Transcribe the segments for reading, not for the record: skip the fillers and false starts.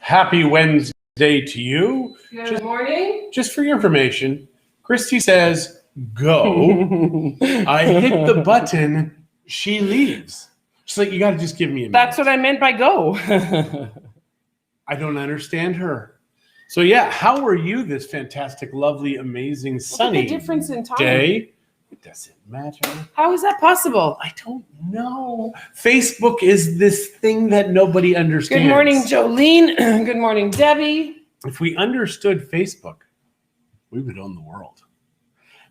Happy Wednesday to you. Good morning. Just for your information, Christie says, go. I hit the button. She leaves. She's like, you got to just give me a minute. That's what I meant by go. I don't understand her. So yeah, how are you this fantastic, lovely, amazing, sunny What's the difference in time? day? It doesn't matter. How is that possible? I don't know. Facebook is this thing that nobody understands. Good morning, Jolene. Good morning, Debbie. If we understood Facebook, we would own the world.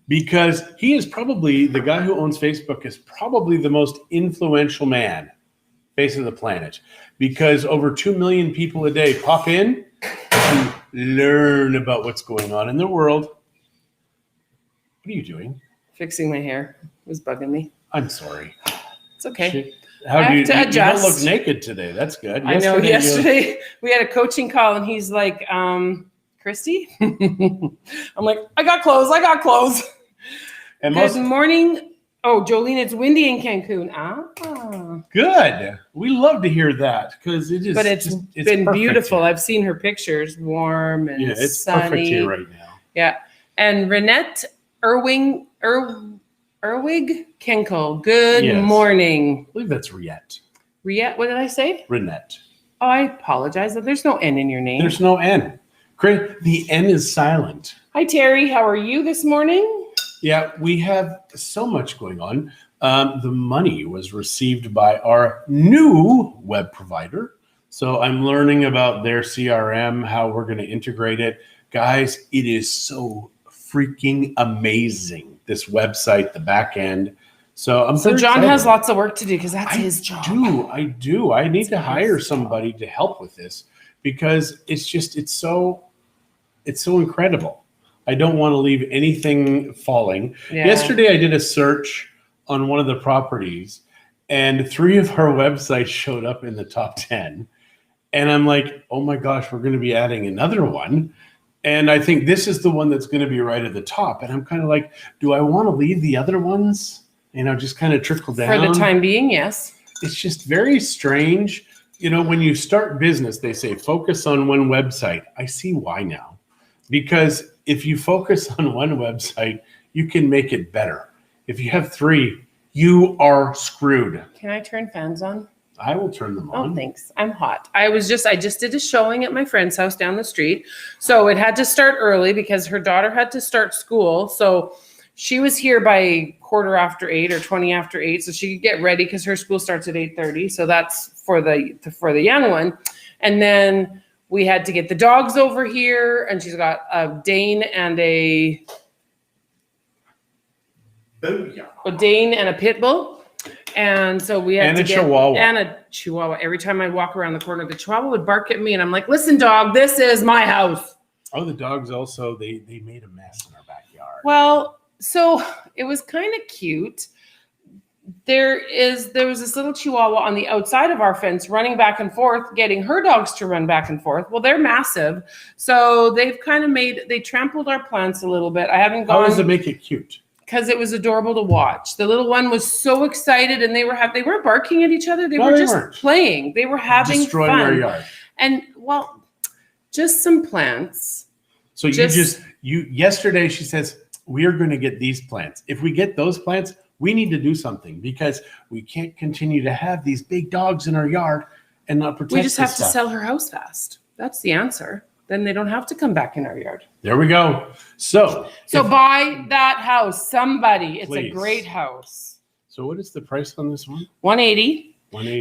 Because he is probably, the guy who owns Facebook is probably the most influential man face of the planet. Because over 2 million people a day pop in to learn about what's going on in the world. What are you doing? Fixing my hair. It was bugging me. I'm sorry. It's okay. How do you, to you adjust. don't look naked today. That's good. I know. Yesterday we had a coaching call and he's like, Christie? I'm like, I got clothes. And Good morning. Oh, Jolene, it's windy in Cancun. Ah. Good. We love to hear that because it is. But it's been beautiful. Here. I've seen her pictures, warm and it's sunny. Perfect here right now. Yeah. And Renette Erwig Kenkel. Good morning. I believe that's Riette. Riette, what did I say? Renette. Oh, I apologize. There's no N in your name. There's no N. The N is silent. Hi, Terry. How are you this morning? Yeah, we have so much going on. The money was received by our new web provider. So I'm learning about their CRM, how we're going to integrate it. Guys, it is so freaking amazing, this website, the back end. So John has lots of work to do because that's his job. I do. I need to hire somebody to help with this because it's so incredible. I don't want to leave anything falling. Yeah. Yesterday, I did a search on one of the properties, and 3 of our websites showed up in the top 10. And I'm like, oh my gosh, we're going to be adding another one. And I think this is the one that's going to be right at the top. And I'm kind of like, do I want to leave the other ones? Just kind of trickle down. For the time being, yes. It's just very strange. When you start business, they say focus on one website. I see why now. Because if you focus on one website, you can make it better. If you have 3, you are screwed. Can I turn fans on? I will turn them on. Oh, thanks. I'm hot. I just did a showing at my friend's house down the street. So it had to start early because her daughter had to start school. So she was here by 8:15 or 20 after 8. So she could get ready because her school starts at 8:30. So that's for the young one. And then we had to get the dogs over here, and she's got a Dane and a pit bull. And so we had Chihuahua. And a Chihuahua. Every time I'd walk around the corner, the Chihuahua would bark at me, and I'm like, listen, dog, this is my house. Oh, the dogs also, they made a mess in our backyard. Well, so it was kind of cute. There was this little Chihuahua on the outside of our fence running back and forth, getting her dogs to run back and forth. Well, they're massive. So they've kind of they trampled our plants a little bit. I haven't gone. How does it make it cute? Because it was adorable to watch. The little one was so excited, and they weren't barking at each other. They were just playing. They were having destroying fun. Our yard. And just some plants. So yesterday she says, we are going to get these plants. If we get those plants, we need to do something because we can't continue to have these big dogs in our yard and not protect. We just have to sell her house fast. That's the answer. Then they don't have to come back in our yard. There we go. So buy that house, somebody. It's please. A great house. So what is the price on this one? $180.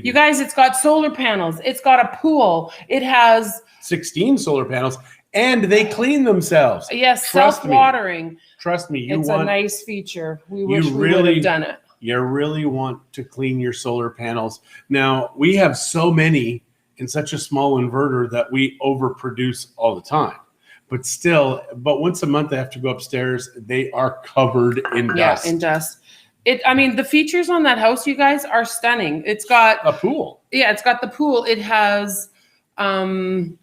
You guys, it's got solar panels. It's got a pool. It has 16 solar panels, and they clean themselves. Yes, self-watering. Trust me. It's a nice feature. We wish we would have done it. You really want to clean your solar panels. Now, we have so many in such a small inverter that we overproduce all the time. But once a month I have to go upstairs. They are covered in dust. Yeah, in dust. The features on that house, you guys, are stunning. It's got a pool. Yeah, it's got the pool. It has the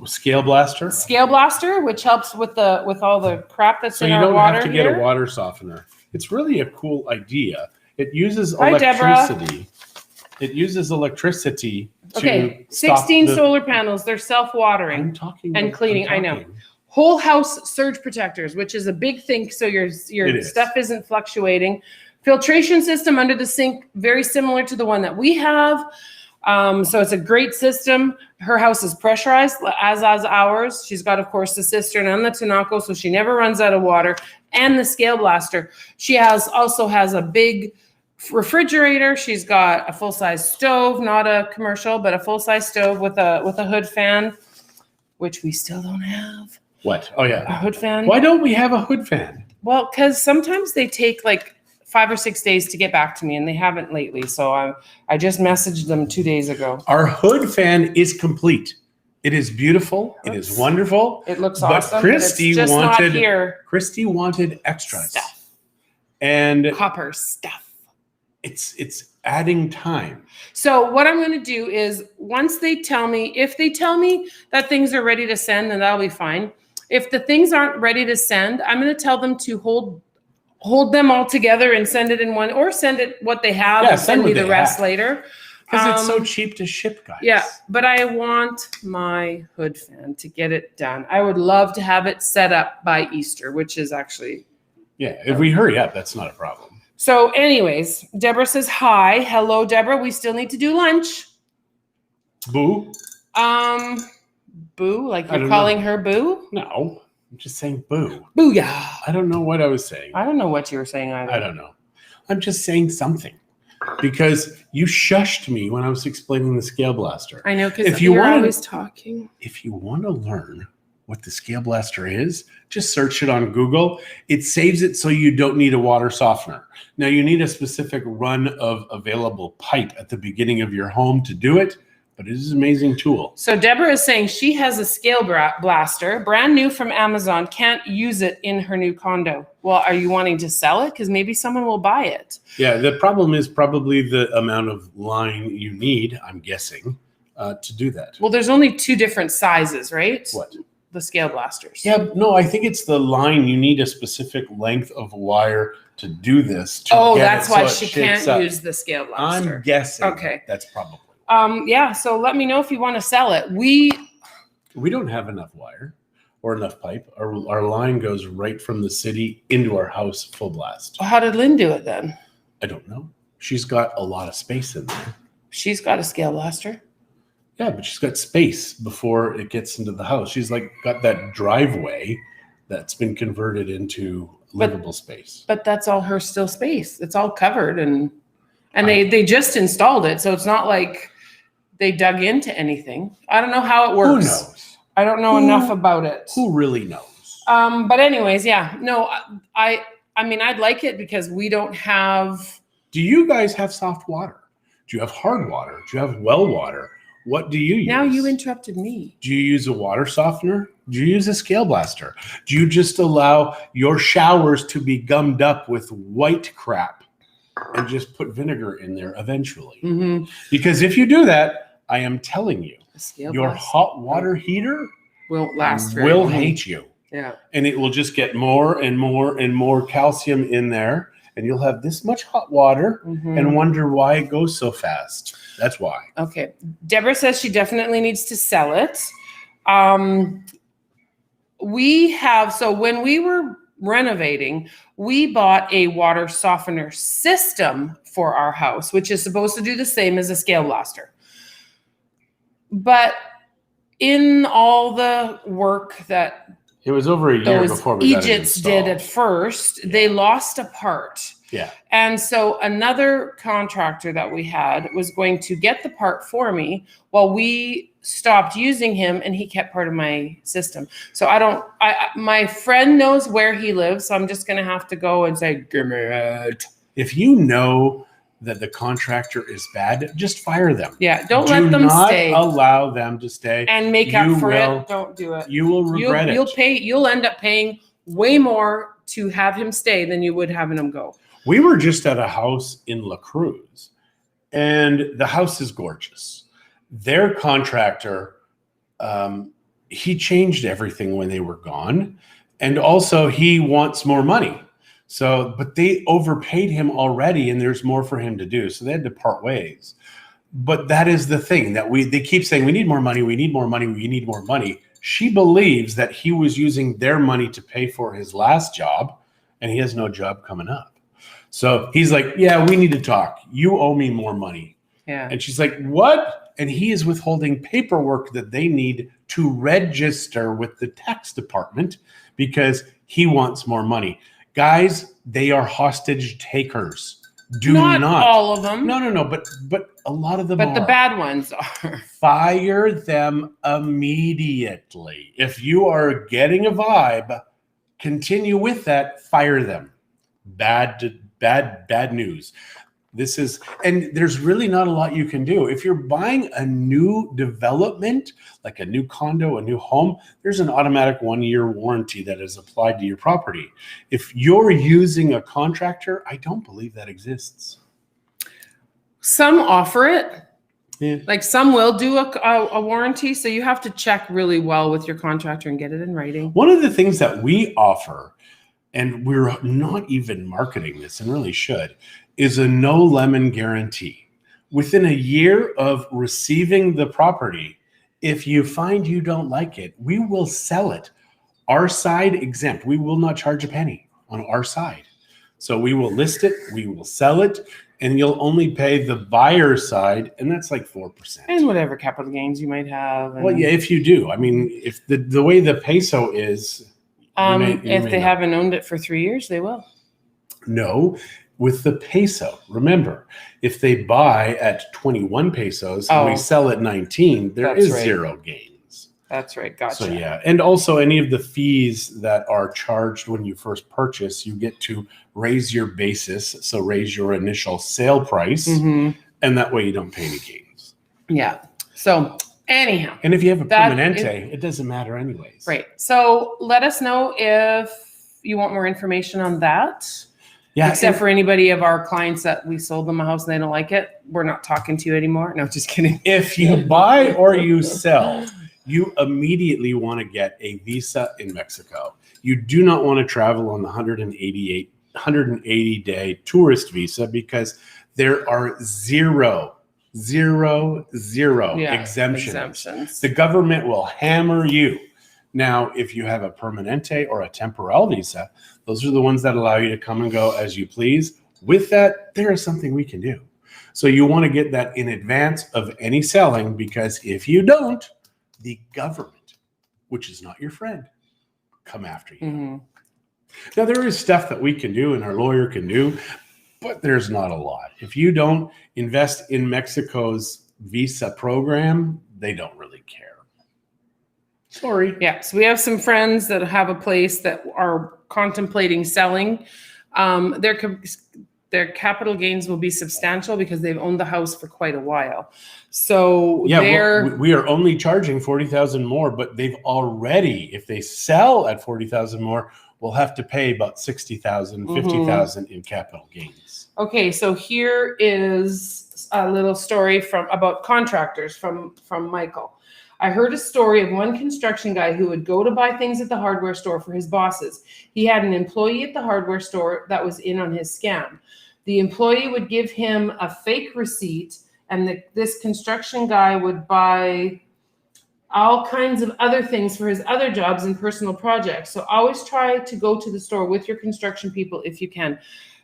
scale blaster. Scale blaster, which helps with all the crap that's in our water. So you don't have to get a water softener. It's really a cool idea. It uses electricity. It uses electricity Okay, stop 16 solar panels. They're self-watering I'm talking and about- cleaning. I'm I know. talking. Whole house surge protectors, which is a big thing, so your It is. stuff isn't fluctuating. Filtration system under the sink, very similar to the one that we have. So it's a great system. Her house is pressurized, as ours. She's got, of course, the cistern and the Tinaco, so she never runs out of water. And the scale blaster. She also has a big refrigerator. She's got a full-size stove, not a commercial, but a full-size stove with a hood fan, which we still don't have. What? Oh A yeah. hood fan. Why don't we have a hood fan? Well, because sometimes they take like 5 or 6 days to get back to me, and they haven't lately. So I just messaged them 2 days ago. Our hood fan is complete. It is beautiful. It is wonderful. It looks but awesome. Christie but it's just wanted not here. Christie wanted extras. Stuff. And Copper stuff. it's adding time. So what I'm going to do is once they tell me, if they tell me that things are ready to send, then that'll be fine. If the things aren't ready to send, I'm going to tell them to hold them all together and send it in one, or send it what they have and send me the rest later. Because it's so cheap to ship, guys. Yeah, but I want my hood fan to get it done. I would love to have it set up by Easter, which is actually... Yeah, if we hurry up, that's not a problem. So anyways, Deborah says, hi. Hello, Deborah. We still need to do lunch. Boo? Boo? Like you're calling her Boo? No, I'm just saying boo. Booyah. I don't know what I was saying. I don't know what you were saying either. I don't know. I'm just saying something. Because you shushed me when I was explaining the scale blaster. I know, because you're always talking. If you want to learn what the scale blaster is, just search it on Google. It saves it so you don't need a water softener. Now, you need a specific run of available pipe at the beginning of your home to do it, but it is an amazing tool. So Deborah is saying she has a scale blaster, brand new from Amazon, can't use it in her new condo. Well, are you wanting to sell it? Because maybe someone will buy it. Yeah, the problem is probably the amount of line you need, I'm guessing, to do that. Well, there's only 2 different sizes, right? What? The scale blasters. Yeah, no, I think it's the line. You need a specific length of wire to do this. That's why she can't use the scale blaster. I'm guessing. Okay. That's probably. Yeah, so let me know if you want to sell it. We don't have enough wire or enough pipe. Our line goes right from the city into our house full blast. How did Lynn do it then? I don't know. She's got a lot of space in there. She's got a scale blaster. Yeah, but she's got space before it gets into the house. She's like got that driveway that's been converted into livable space. But that's all her still space. It's all covered and they just installed it, so it's not like they dug into anything. I don't know how it works. Who knows? I don't know enough about it. Who really knows? But anyways, yeah. No, I mean, I'd like it because we don't have... Do you guys have soft water? Do you have hard water? Do you have well water? What do you use? Now you interrupted me. Do you use a water softener? Do you use a scale blaster? Do you just allow your showers to be gummed up with white crap and just put vinegar in there eventually? Mm-hmm. Because if you do that, I am telling you, your blaster hot water heater won't last very will long. hate you. Yeah. And it will just get more and more and more calcium in there. And you'll have this much hot water and wonder why it goes so fast. That's why. Okay. Deborah says she definitely needs to sell it. So when we were renovating, we bought a water softener system for our house, which is supposed to do the same as a scale blaster. But in all the work that it was over a year before we got it Egypts did at first, they lost a part. Yeah. And so another contractor that we had was going to get the part for me while we stopped using him, and he kept part of my system. So my friend knows where he lives, so I'm just going to have to go and say, give me it. If you know that the contractor is bad, just fire them. Yeah, don't let them stay. Do not allow them to stay. And make up for it. Don't do it. You will regret it. You'll end up paying way more to have him stay than you would having him go. We were just at a house in La Cruz, and the house is gorgeous. Their contractor, he changed everything when they were gone. And also he wants more money. So, but they overpaid him already, and there's more for him to do. So they had to part ways. But that is the thing that they keep saying, we need more money, we need more money, we need more money. She believes that he was using their money to pay for his last job, and he has no job coming up. So he's like, yeah, we need to talk. You owe me more money. Yeah. And she's like, what? And he is withholding paperwork that they need to register with the tax department because he wants more money. Guys, they are hostage takers. Do not all of them. No. But a lot of them But are. the bad ones are. Fire them immediately. If you are getting a vibe, continue with that. Fire them. Bad news. And there's really not a lot you can do. If you're buying a new development, like a new condo, a new home, there's an automatic 1-year warranty that is applied to your property. If you're using a contractor, I don't believe that exists. Some offer it. Yeah. Like some will do a warranty. So you have to check really well with your contractor and get it in writing. One of the things that we offer, and we're not even marketing this and really should, is a no lemon guarantee. Within a year of receiving the property, if you find you don't like it, we will sell it. Our side exempt. We will not charge a penny on our side. So we will list it, we will sell it, and you'll only pay the buyer side, and that's like 4%. And whatever capital gains you might have. Well, yeah, if you do. I mean, if the way the peso is, if they haven't owned it for 3 years, they will. No, with the peso. Remember, if they buy at 21 pesos and we sell at 19, there is zero gains. That's right. Gotcha. So yeah, and also any of the fees that are charged when you first purchase, you get to raise your basis, so raise your initial sale price, and that way you don't pay any gains. Yeah. So anyhow. And if you have a permanente, it doesn't matter anyways. Right. So let us know if you want more information on that. Yeah. Except for anybody of our clients that we sold them a house and they don't like it, we're not talking to you anymore. No, just kidding. If you buy or you sell, you immediately want to get a visa in Mexico. You do not want to travel on the 180-day tourist visa because there are zero exemptions. The government will hammer you. Now, if you have a permanente or a temporal visa, those are the ones that allow you to come and go as you please. With that, there is something we can do. So you want to get that in advance of any selling, because if you don't, the government, which is not your friend, come after you. Now, there is stuff that we can do and our lawyer can do, but there's not a lot. If you don't invest in Mexico's visa program, they don't really care. Sorry. Yeah. So we have some friends that have a place that are contemplating selling. Their capital gains will be substantial because they've owned the house for quite a while. So yeah, we are only charging $40,000 more, but they've already, if they sell at $40,000 more, we'll have to pay about $60,000, $50,000 in capital gains. Okay, so here is a little story about contractors from Michael. I heard a story of one construction guy who would go to buy things at the hardware store for his bosses. He had an employee at the hardware store that was in on his scam. The employee would give him a fake receipt, and this construction guy would buy all kinds of other things for his other jobs and personal projects. So always try to go to the store with your construction people if you can.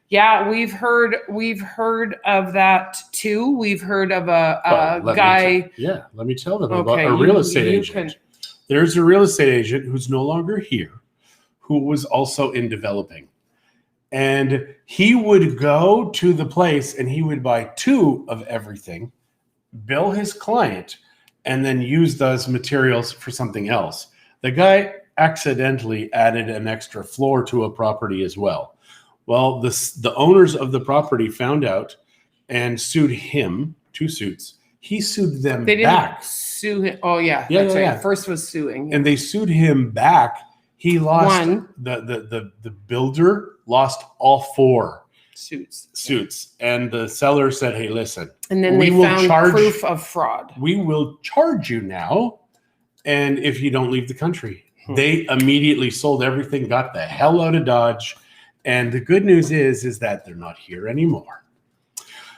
Yeah, we've heard of that too. We've heard of a guy. Let me tell them about a real estate agent. There's a real estate agent who's no longer here, who was also in developing. And he would go to the place and he would buy 2 of everything, bill his client, and then use those materials for something else. The guy accidentally added an extra floor to a property as well. Well, the owners of the property found out and sued him, 2 suits. He sued them back. They didn't sue him. Oh, yeah. That's right. Yeah. First was suing. And they sued him back. He lost the builder lost all 4 suits. And the seller said, hey, listen. And then they found proof of fraud. We will charge you now. And if you don't leave the country, they immediately sold everything, got the hell out of Dodge. And the good news is that they're not here anymore.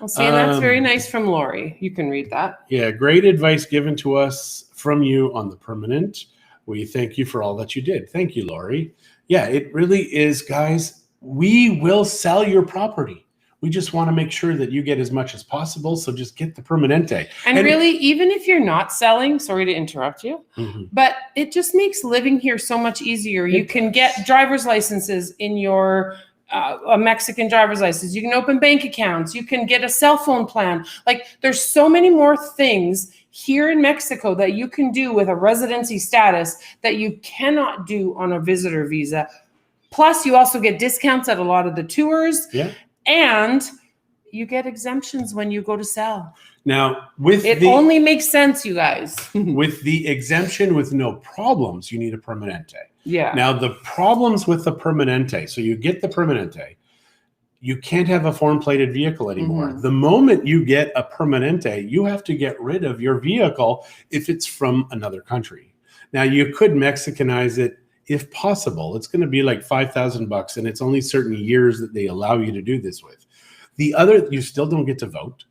Well, see, and that's very nice from Lori. You can read that. Yeah, great advice given to us from you on the permanent. We thank you for all that you did. Thank you, Lori. Yeah, it really is, guys. We will sell your property. We just want to make sure that you get as much as possible. So just get the permanente. And really, even if you're not selling, sorry to interrupt you, but it just makes living here so much easier. You can get driver's licenses in your a Mexican driver's license. You can open bank accounts. You can get a cell phone plan. Like, there's so many more things here in Mexico that you can do with a residency status that you cannot do on a visitor visa. Plus, you also get discounts at a lot of the tours. Yeah. And you get exemptions when you go to sell. Now, only makes sense, you guys. With the exemption with no problems, you need a permanente. Yeah. Now, the problems with the permanente, so you get the permanente, you can't have a foreign-plated vehicle anymore. The moment you get a permanente, you have to get rid of your vehicle if it's from another country. Now, you could Mexicanize it if possible. It's going to be like $5,000, and it's only certain years that they allow you to do this with. The other, you still don't get to vote.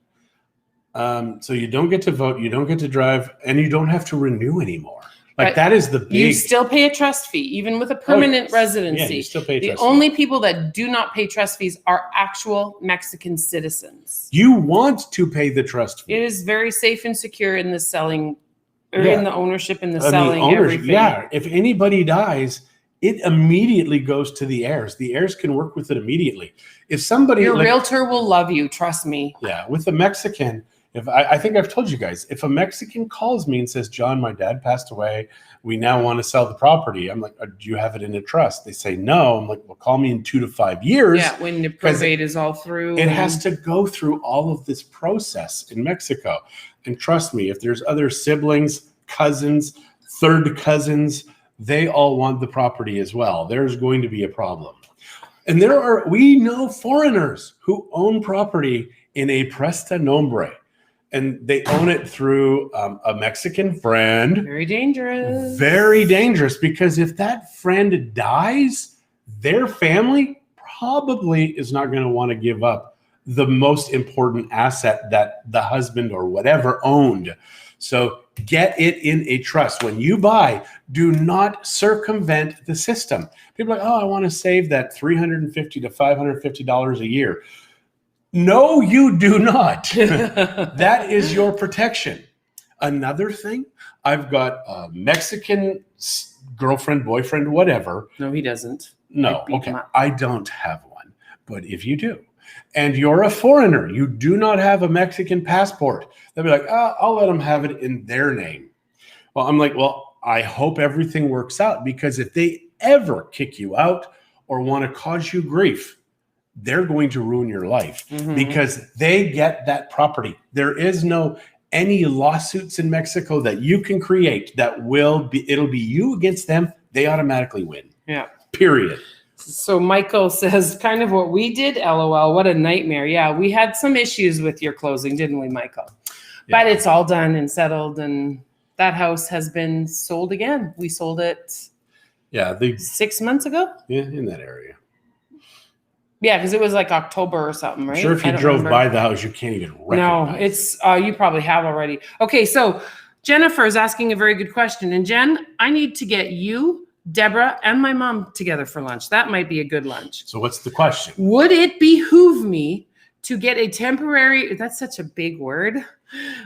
So you don't get to vote, you don't get to drive, and you don't have to renew anymore. Like, that is the big... You still pay a trust fee, even with a permanent residency. Yeah, you still pay a trust fee. The only people that do not pay trust fees are actual Mexican citizens. You want to pay the trust fee. It is very safe and secure in the selling, or in the ownership and the selling, everything. Yeah, if anybody dies, it immediately goes to the heirs. The heirs can work with it immediately. If somebody... Your realtor will love you, trust me. Yeah, with a Mexican... I think I've told you guys, if a Mexican calls me and says, John, my dad passed away, we now want to sell the property. I'm like, do you have it in a trust? They say no. I'm like, well, call me in 2 to 5 years. Yeah, when the probate is all through. It has to go through all of this process in Mexico. And trust me, if there's other siblings, cousins, third cousins, they all want the property as well. There's going to be a problem. And we know foreigners who own property in a presta nombre. And they own it through a Mexican friend. Very dangerous. Very dangerous, because if that friend dies, their family probably is not going to want to give up the most important asset that the husband or whatever owned. So get it in a trust. When you buy, do not circumvent the system. People are like, oh, I want to save that $350 to $550 a year. No, you do not. That is your protection. Another thing, I've got a Mexican girlfriend, boyfriend, whatever. No, he doesn't. No, okay. I don't have one. But if you do, and you're a foreigner, you do not have a Mexican passport, they'll be like, oh, I'll let them have it in their name. Well, I'm like, well, I hope everything works out, because if they ever kick you out or want to cause you grief, they're going to ruin your life because they get that property. There is no any lawsuits in Mexico that you can create that it'll be you against them. They automatically win. Yeah. Period. So Michael says, kind of what we did. LOL. What a nightmare. Yeah. We had some issues with your closing, didn't we, Michael? Yeah. But it's all done and settled, and that house has been sold again. We sold it 6 months ago. Yeah. In that area. Yeah, because it was like October or something, right? I'm sure if you drove by the house, you can't even recognize. No, it's you probably have already. Okay, so Jennifer is asking a very good question. And Jen, I need to get you, Deborah, and my mom together for lunch. That might be a good lunch. So what's the question? Would it behoove me to get a temporary, that's such a big word.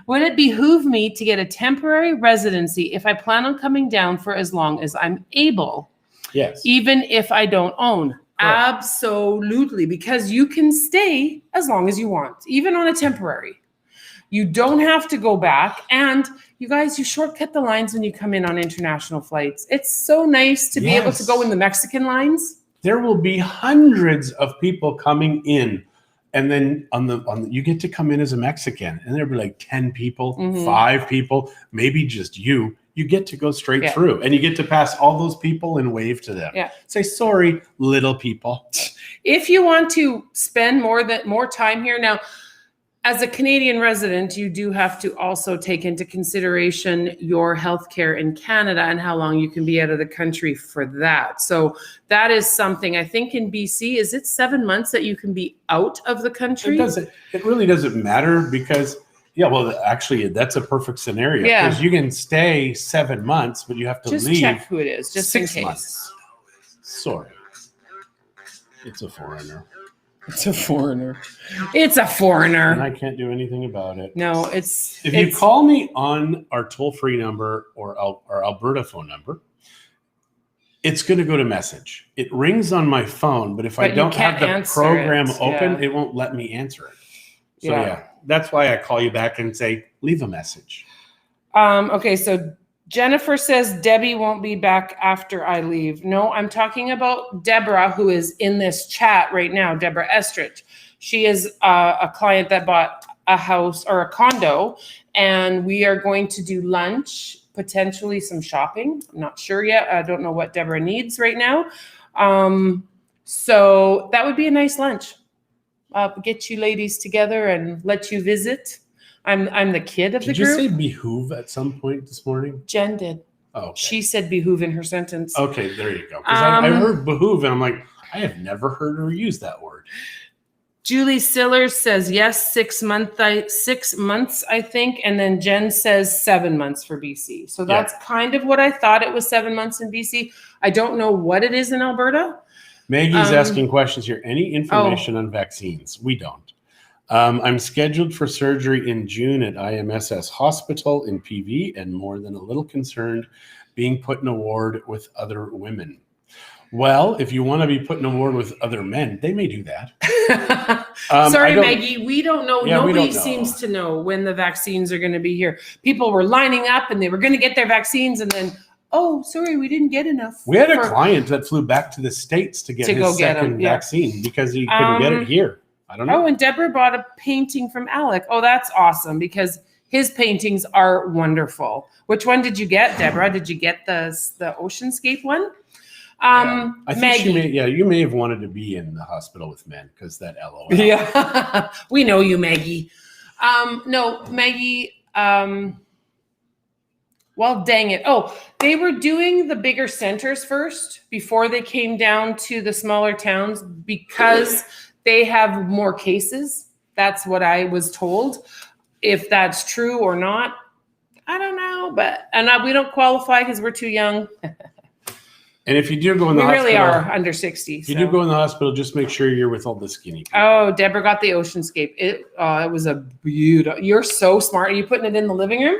Would it behoove me to get a temporary residency if I plan on coming down for as long as I'm able? Yes. Even if I don't own? Absolutely, because you can stay as long as you want, even on a temporary. You don't have to go back. And you guys, you shortcut the lines when you come in on international flights. It's so nice to be able to go in the Mexican lines. There will be hundreds of people coming in. And then you get to come in as a Mexican, and there'll be like 10 people, 5 people, maybe just you. You get to go straight through, and you get to pass all those people and wave to them. Yeah. Say, sorry, little people. If you want to spend more time here now, as a Canadian resident, you do have to also take into consideration your healthcare in Canada and how long you can be out of the country for that. So that is something, I think in BC, is it 7 months that you can be out of the country? It really doesn't matter because, yeah, well, actually, that's a perfect scenario. Yeah. Because you can stay 7 months, but you have to Just leave. check who it is, just in 6 case. months. Sorry. It's a foreigner. It's a foreigner. It's a foreigner. And I can't do anything about it. No, it's... If you call me on our toll-free number or our Alberta phone number, it's going to go to message. It rings on my phone, but if I don't have the program open, it won't let me answer it. So yeah, that's why I call you back and say, leave a message. Okay, so Jennifer says Debbie won't be back after I leave. No, I'm talking about Deborah, who is in this chat right now, Deborah Estrich. She is a client that bought a house or a condo, and we are going to do lunch, potentially some shopping. I'm not sure yet. I don't know what Deborah needs right now. So that would be a nice lunch. Get you ladies together and let you visit. I'm the kid of the group. Did you say behoove at some point this morning? Jen did. Oh, okay. She said behoove in her sentence. Okay, there you go. Because I heard behoove, and I'm like, I have never heard her use that word. Julie Sillers says yes, 6 months, I think, and then Jen says 7 months for BC. So that's kind of what I thought. It was 7 months in BC. I don't know what it is in Alberta. Maggie's asking questions here. Any information on vaccines? We don't. I'm scheduled for surgery in June at IMSS Hospital in PV and more than a little concerned being put in a ward with other women. Well, if you want to be put in a ward with other men, they may do that. Sorry, Maggie, we don't know. Yeah, Nobody seems to know when the vaccines are going to be here. People were lining up and they were going to get their vaccines and then, oh, sorry, we didn't get enough. We had a client that flew back to the States to get his second vaccine because he couldn't get it here. I don't know. Oh, and Deborah bought a painting from Alec. Oh, that's awesome because his paintings are wonderful. Which one did you get, Deborah? Did you get the Oceanscape one? I think Maggie. you may have wanted to be in the hospital with men because that LOL. Yeah, we know you, Maggie. No, Maggie. Well, dang it. Oh, they were doing the bigger centers first before they came down to the smaller towns because they have more cases. That's what I was told. If that's true or not, I don't know. But we don't qualify because we're too young. And if you do go in the hospital, we really are under 60. If you do go in the hospital, just make sure you're with all the skinny people. Oh, Deborah got the Oceanscape. It was a beautiful. You're so smart. Are you putting it in the living room?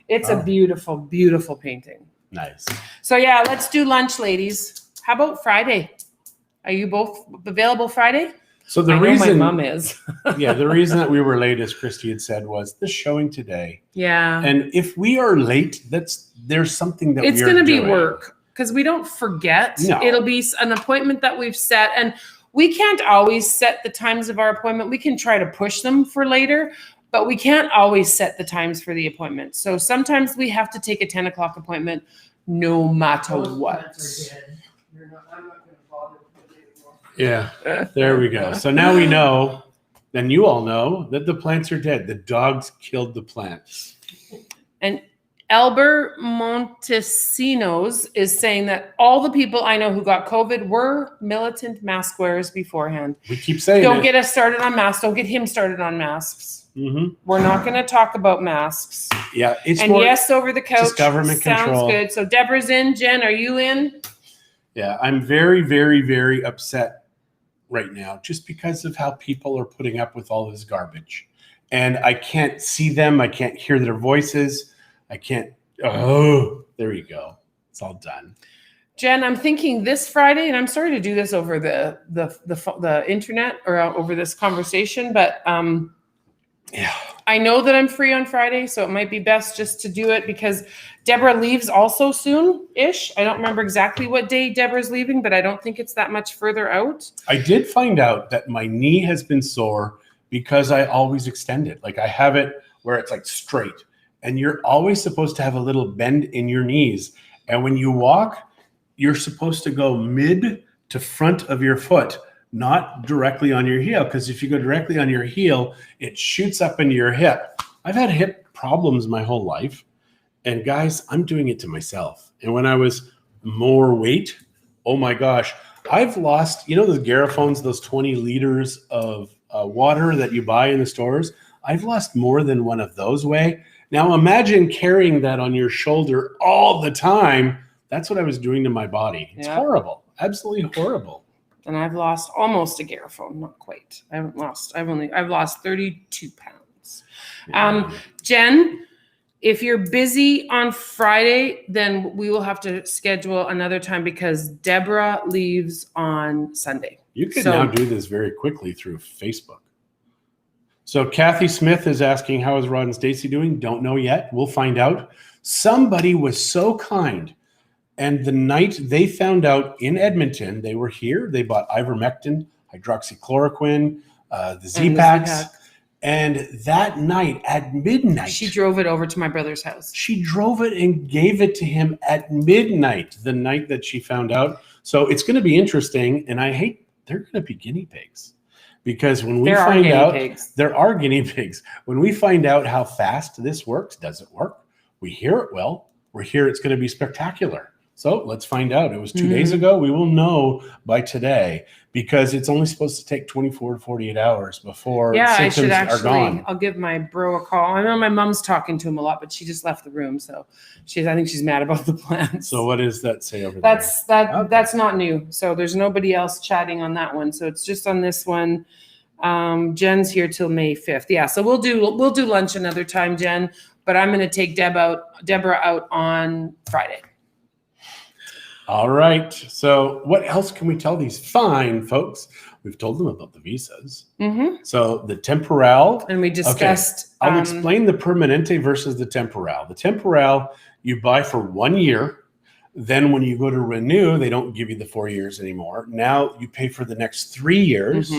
It's a beautiful, beautiful painting. Nice. So yeah, let's do lunch, ladies. How about Friday? Are you both available Friday? So the reason my mom is. Yeah, the reason that we were late, as Christie had said, was the showing today. Yeah. And if we are late, there's something that it's going to be work because we don't forget. No. It'll be an appointment that we've set, and we can't always set the times of our appointment. We can try to push them for later, but we can't always set the times for the appointment. So sometimes we have to take a 10 o'clock appointment no matter what. Yeah, there we go. So now we know, and you all know, that the plants are dead. The dogs killed the plants. And Albert Montesinos is saying that all the people I know who got COVID were militant mask wearers beforehand. We keep saying Don't get us started on masks. Don't get him started on masks. Mm-hmm. We're not going to talk about masks. Yeah, it's and yes, over the couch. Just government control. Sounds good. So Deborah's in. Jen, are you in? Yeah, I'm very, very, very upset right now just because of how people are putting up with all this garbage. And I can't see them. I can't hear their voices. I can't. Oh, there you go. It's all done. Jen, I'm thinking this Friday, and I'm sorry to do this over the internet or over this conversation, but yeah, I know that I'm free on Friday, so it might be best just to do it because Deborah leaves also soon-ish. I don't remember exactly what day Deborah's leaving, but I don't think it's that much further out. I did find out that my knee has been sore because I always extend it. Like I have it where it's like straight, and you're always supposed to have a little bend in your knees. And when you walk, you're supposed to go mid to front of your foot, not directly on your heel, because if you go directly on your heel, it shoots up into your hip. I've had hip problems my whole life. And guys, I'm doing it to myself. And when I was more weight, oh my gosh, I've lost, the Garaphones, those 20 liters of water that you buy in the stores. I've lost more than one of those weigh. Now imagine carrying that on your shoulder all the time. That's what I was doing to my body. It's horrible. Absolutely horrible. And I've lost almost a Garaphone, not quite. I've lost 32 pounds. Yeah. Jen, if you're busy on Friday, then we will have to schedule another time because Deborah leaves on Sunday. You can now do this very quickly through Facebook. So Kathy Smith is asking, how is Rod and Stacy doing? Don't know yet. We'll find out. Somebody was so kind. And the night they found out in Edmonton, they were here. They bought ivermectin, hydroxychloroquine, the Z-Packs. And that night at midnight, she drove it over to my brother's house. She drove it and gave it to him at midnight, the night that she found out. So it's going to be interesting. And they're going to be guinea pigs. Because when we find out, there are guinea pigs. When we find out how fast this works, does it work? We hear it well. We're here. It's going to be spectacular. So let's find out. It was 2 days ago. We will know by today because it's only supposed to take 24 to 48 hours before symptoms are gone. I'll give my bro a call. I know my mom's talking to him a lot, but she just left the room. So I think she's mad about the plans. So what does that say over there? Okay. That's not new. So there's nobody else chatting on that one. So it's just on this one. Jen's here till May 5th. Yeah. So we'll do lunch another time, Jen, but I'm going to take Deborah out on Friday. All right. So what else can we tell these fine folks? We've told them about the visas. Mm-hmm. So the temporal. And we discussed. Okay. I'll explain the permanente versus the temporal. The temporal you buy for 1 year. Then when you go to renew, they don't give you the 4 years anymore. Now you pay for the next 3 years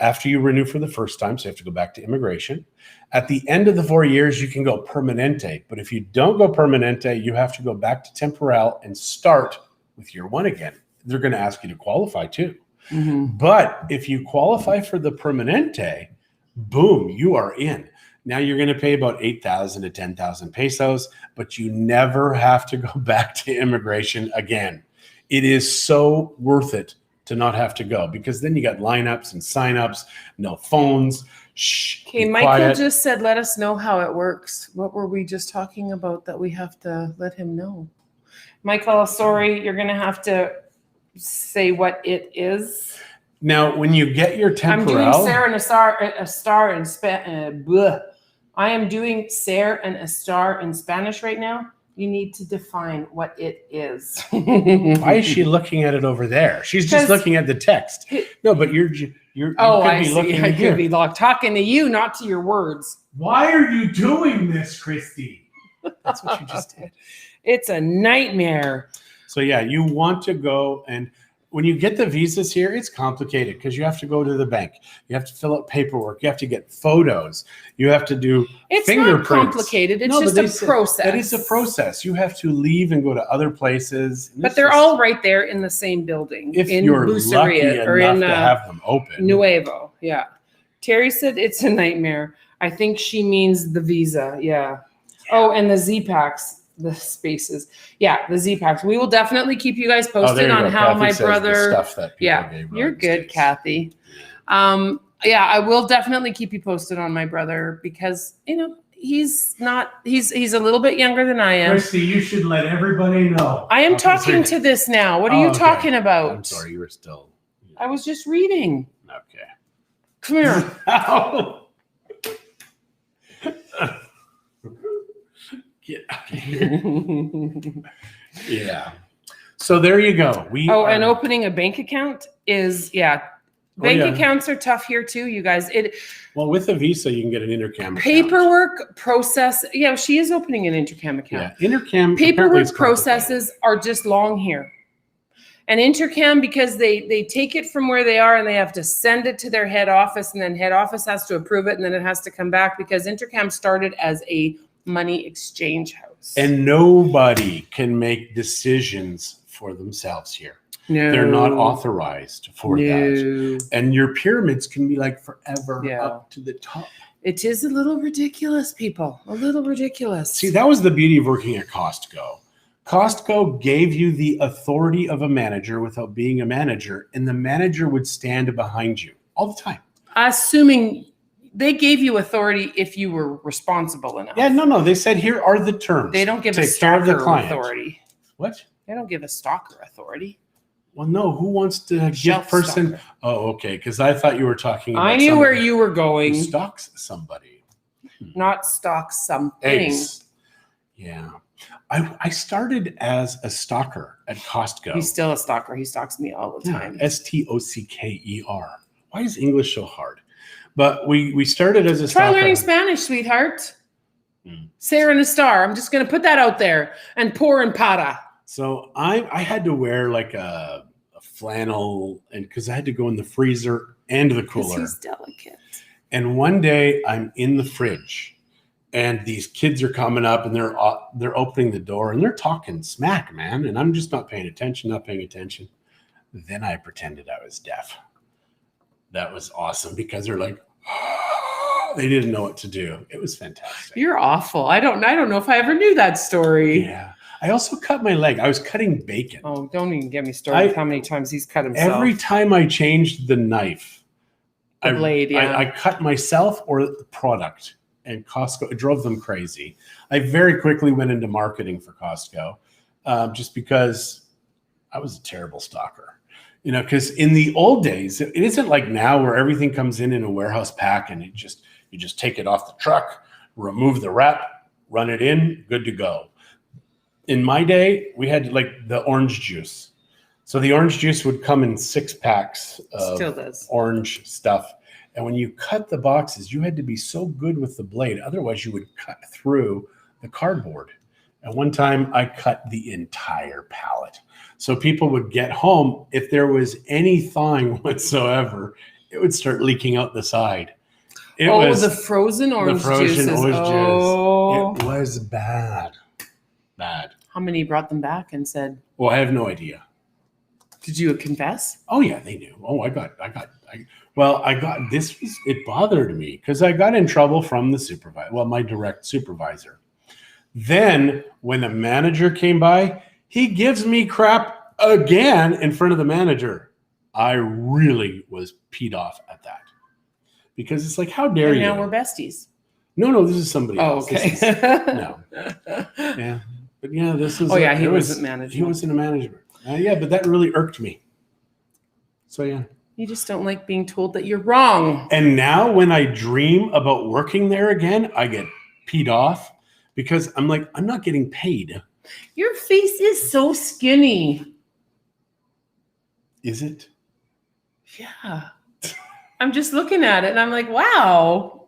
after you renew for the first time. So you have to go back to immigration. At the end of the 4 years, you can go permanente. But if you don't go permanente, you have to go back to temporal and start with year one again. They're going to ask you to qualify too. Mm-hmm. But if you qualify for the permanente, boom, you are in. Now you're going to pay about 8,000 to 10,000 pesos, but you never have to go back to immigration again. It is so worth it to not have to go because then you got lineups and signups, no phones. Shh. Okay, Michael just said, let us know how it works. What were we just talking about that we have to let him know? Michael, sorry, you're going to have to say what it is. Now, when you get your temporal. I'm doing Sarah and a star in Spanish. I am doing Sarah and a star in Spanish right now. You need to define what it is. Why is she looking at it over there? She's just looking at the text. No, but you could be looking I could be talking to you, not to your words. Why are you doing this, Christie? That's what you just did. It's a nightmare. So yeah, you want to go, and when you get the visas here, it's complicated because you have to go to the bank. You have to fill out paperwork. You have to get photos. You have to do fingerprints. It's not complicated. It's just a process. That is a process. You have to leave and go to other places. But they're all right there in the same building. If you're lucky enough to have them open. Nuevo, yeah. Terry said it's a nightmare. I think she means the visa, yeah. Oh, and the Z-Packs. The spaces. Yeah, the Z-Packs. We will definitely keep you guys posted on how Kathy my says brother. The stuff that you're good, Kathy. I will definitely keep you posted on my brother because he's a little bit younger than I am. Christie, you should let everybody know. I am talking to this now. What are you talking about? I'm sorry, you were still. I was just reading. Okay. Come here. Get out of here. Yeah. So there you go. And opening a bank account is Bank accounts are tough here too, you guys. With a visa, you can get an intercam account. Paperwork process. Yeah, she is opening an intercam account. Yeah, intercam. Paperwork processes are just long here. And intercam, because they take it from where they are and they have to send it to their head office, and then head office has to approve it, and then it has to come back because intercam started as a money exchange house. And nobody can make decisions for themselves here. No. They're not authorized for No. that. And your pyramids can be like forever Yeah. up to the top. It is a little ridiculous, people. A little ridiculous. See, that was the beauty of working at Costco. Costco gave you the authority of a manager without being a manager, and the manager would stand behind you all the time. Assuming they gave you authority if you were responsible enough. Yeah, no. They said, here are the terms. They don't give a Take care of the stalker client. authority. What? They don't give a stalker authority. Well, no. Who wants to give Shelf person? stalker. Oh, okay. Because I thought you were talking about I knew where somebody you were who going. stalks somebody. Not stalk something. Eggs. Yeah. I started as a stalker at Costco. He's still a stalker. He stalks me all the time. Stocker. Why is English so hard? But we started as a Try stalker. learning Spanish, sweetheart. Sarah and a star. I'm just going to put that out there. And pour and para. So I had to wear like a flannel, and because I had to go in the freezer and the cooler. He's delicate. And one day I'm in the fridge, and these kids are coming up, and they're opening the door, and they're talking smack, man. And I'm just not paying attention. Then I pretended I was deaf. That was awesome because they're like, they didn't know what to do. It was fantastic. You're awful. I don't know if I ever knew that story. Yeah. I also cut my leg. I was cutting bacon. Oh, don't even get me started with how many times he's cut himself. Every time I changed the knife, The blade, yeah. I cut myself or the product. And Costco, it drove them crazy. I very quickly went into marketing for Costco just because I was a terrible stalker. You know, because in the old days, it isn't like now where everything comes in a warehouse pack and you just take it off the truck, remove the wrap, run it in, good to go. In my day, we had like the orange juice. So the orange juice would come in 6 packs of orange stuff. And when you cut the boxes, you had to be so good with the blade. Otherwise, you would cut through the cardboard. And one time I cut the entire pallet. So people would get home. If there was any thawing whatsoever, it would start leaking out the side. It was the frozen orange juices. Juice. It was bad. Bad. How many brought them back and said? Well, I have no idea. Did you confess? Oh yeah, they knew. Oh, it bothered me because I got in trouble from the supervisor. Well, my direct supervisor. Then when the manager came by, he gives me crap again in front of the manager. I really was peed off at that because it's like, how dare you? Now we're besties. No, this is somebody else. Okay. No. Yeah. But yeah, this was. He wasn't management. He wasn't a management. Yeah, but that really irked me. So yeah. You just don't like being told that you're wrong. And now when I dream about working there again, I get peed off because I'm like, I'm not getting paid. Your face is so skinny. Is it? Yeah. I'm just looking at it and I'm like, wow.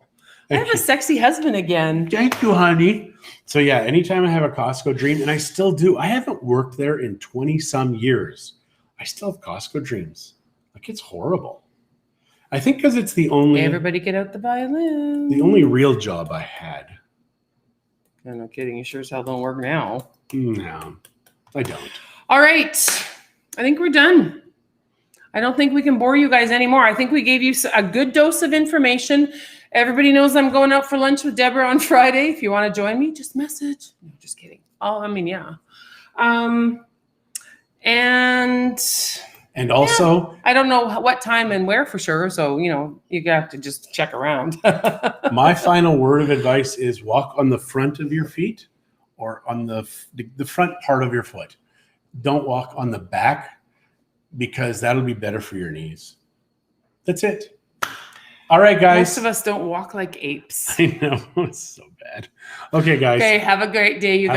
I have a sexy husband again. Thank you, honey. So yeah, anytime I have a Costco dream, and I still do, I haven't worked there in 20 some years. I still have Costco dreams. Like it's horrible. I think because it's the only. Everybody get out the violin. The only real job I had. No, no kidding. You sure as hell don't work now. No, I don't. All right. I think we're done. I don't think we can bore you guys anymore. I think we gave you a good dose of information. Everybody knows I'm going out for lunch with Deborah on Friday. If you want to join me, just message. No, just kidding. Oh, I mean, yeah. And also, yeah, I don't know what time and where for sure. So, you have to just check around. My final word of advice is walk on the front of your feet or on the front part of your foot. Don't walk on the back because that'll be better for your knees. That's it. All right, guys. Most of us don't walk like apes. I know. It's so bad. Okay, guys. Okay, have a great day, you guys.